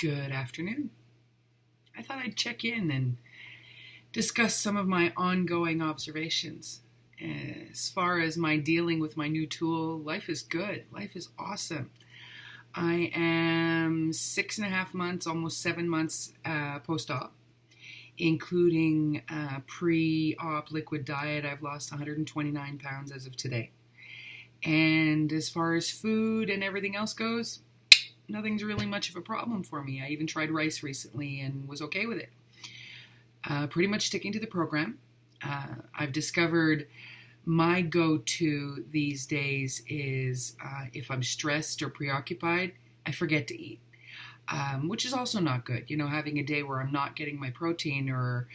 Good afternoon. I thought I'd check in and discuss some of my ongoing observations. As far as my dealing with my new tool, life is good. Life is awesome. I am 6.5 months, almost 7 months post-op, including pre-op liquid diet. I've lost 129 pounds as of today. And as far as food and everything else goes, nothing's really much of a problem for me. I even tried rice recently and was okay with it. Pretty much sticking to the program. I've discovered my go-to these days is if I'm stressed or preoccupied, I forget to eat, which is also not good. Having a day where I'm not getting my protein, or,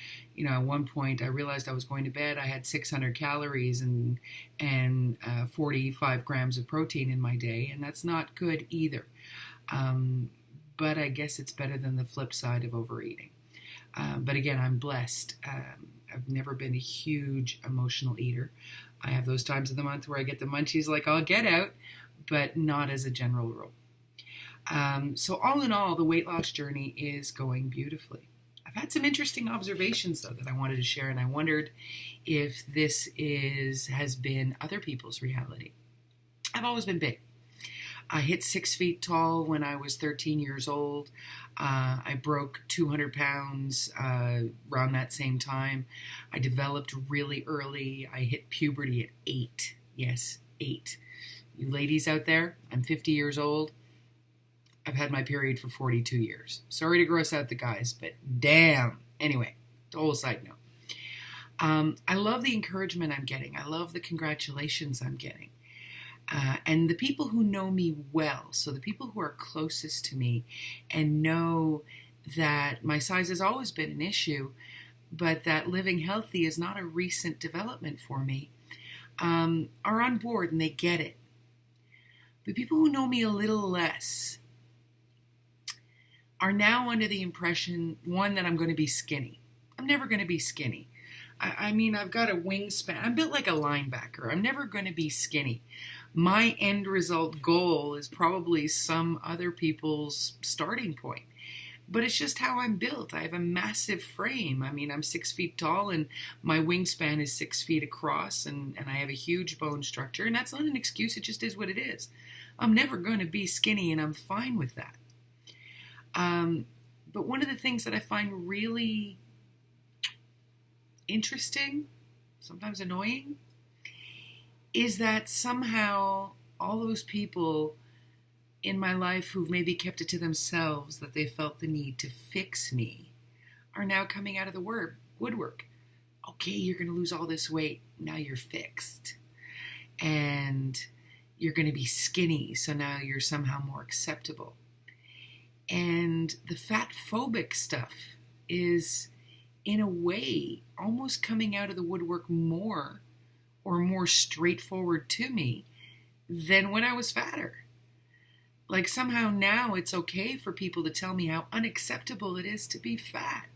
at one point I realized I was going to bed, I had 600 calories and 45 grams of protein in my day, and that's not good either. But I guess it's better than the flip side of overeating. But again, I'm blessed. I've never been a huge emotional eater. I have those times of the month where I get the munchies like I'll get out, but not as a general rule. So all in all, the weight loss journey is going beautifully. I've had some interesting observations, though, that I wanted to share, and I wondered if this has been other people's reality. I've always been big. I hit 6 feet tall when I was 13 years old. I broke 200 pounds around that same time. I developed really early. I hit puberty at 8. Yes, 8. You ladies out there, I'm 50 years old. I've had my period for 42 years. Sorry to gross out the guys, but damn. Anyway, the whole side note. I love the encouragement I'm getting. I love the congratulations I'm getting. And the people who know me well, so the people who are closest to me and know that my size has always been an issue, but that living healthy is not a recent development for me, are on board and they get it. The people who know me a little less are now under the impression, one, that I'm going to be skinny. I'm never going to be skinny. I mean, I've got a wingspan. I'm built like a linebacker. I'm never going to be skinny. My end result goal is probably some other people's starting point. But it's just how I'm built. I have a massive frame. I mean, I'm 6 feet tall and my wingspan is 6 feet across, and I have a huge bone structure. And that's not an excuse. It just is what it is. I'm never going to be skinny, and I'm fine with that. But one of the things that I find really interesting, sometimes annoying, is that somehow all those people in my life who've maybe kept it to themselves, that they felt the need to fix me, are now coming out of the woodwork. Okay, you're going to lose all this weight. Now you're fixed. And you're going to be skinny, so now you're somehow more acceptable. And the fat phobic stuff is, in a way, almost coming out of the woodwork more straightforward to me than when I was fatter. Like somehow now it's okay for people to tell me how unacceptable it is to be fat.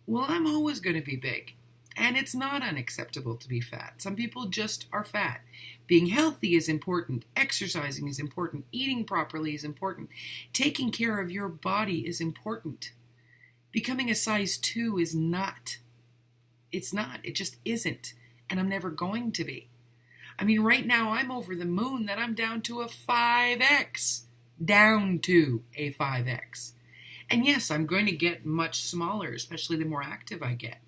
Well, I'm always going to be big. And it's not unacceptable to be fat. Some people just are fat. Being healthy is important. Exercising is important. Eating properly is important. Taking care of your body is important. Becoming a size 2 is not. It's not. It just isn't. And I'm never going to be. I mean, right now I'm over the moon that I'm down to a 5X. Down to a 5X. And yes, I'm going to get much smaller, especially the more active I get.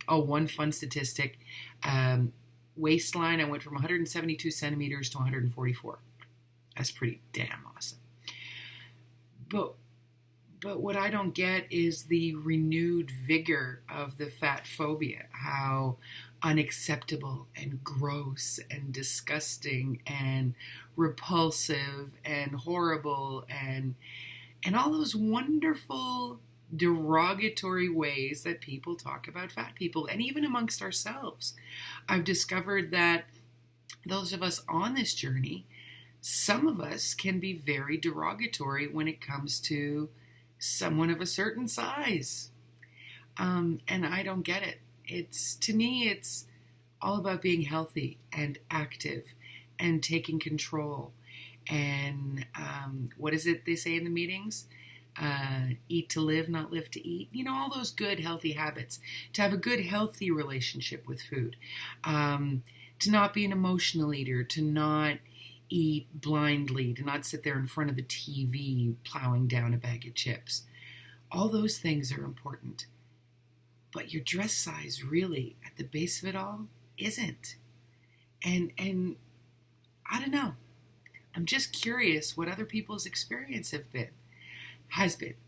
One fun statistic. Waistline, I went from 172 centimeters to 144. That's pretty damn awesome. But what I don't get is the renewed vigor of the fat phobia, how unacceptable and gross and disgusting and repulsive and horrible and all those wonderful derogatory ways that people talk about fat people, and even amongst ourselves. I've discovered that those of us on this journey, some of us can be very derogatory when it comes to someone of a certain size. And I don't get it. To me, it's all about being healthy and active and taking control. And what is it they say in the meetings? eat to live, not live to eat. You know, all those good, healthy habits. To have a good, healthy relationship with food. To not be an emotional eater. To not eat blindly. To not sit there in front of the TV plowing down a bag of chips. All those things are important. But your dress size really, at the base of it all, isn't. And I don't know. I'm just curious what other people's experience has been.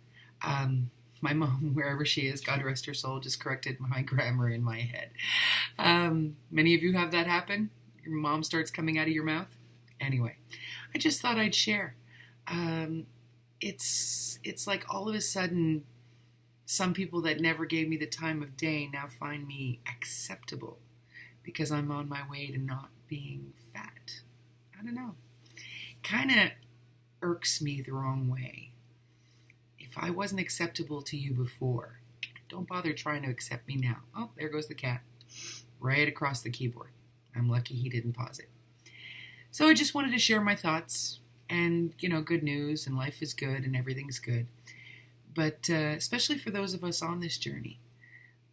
My mom, wherever she is, God rest her soul, just corrected my grammar in my head. Many of you have that happen? Your mom starts coming out of your mouth? Anyway, I just thought I'd share. It's like all of a sudden, some people that never gave me the time of day now find me acceptable because I'm on my way to not being fat. I don't know. Kind of irks me the wrong way. If I wasn't acceptable to you before, don't bother trying to accept me now. Oh, there goes the cat. Right across the keyboard. I'm lucky he didn't pause it. So I just wanted to share my thoughts and, good news and life is good and everything's good. But especially for those of us on this journey,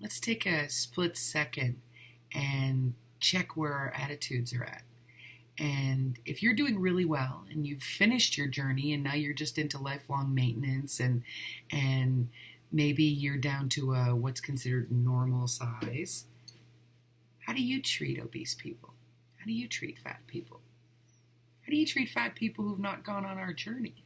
let's take a split second and check where our attitudes are at. And if you're doing really well and you've finished your journey and now you're just into lifelong maintenance and maybe you're down to what's considered normal size, how do you treat obese people? How do you treat fat people? How do you treat fat people who've not gone on our journey?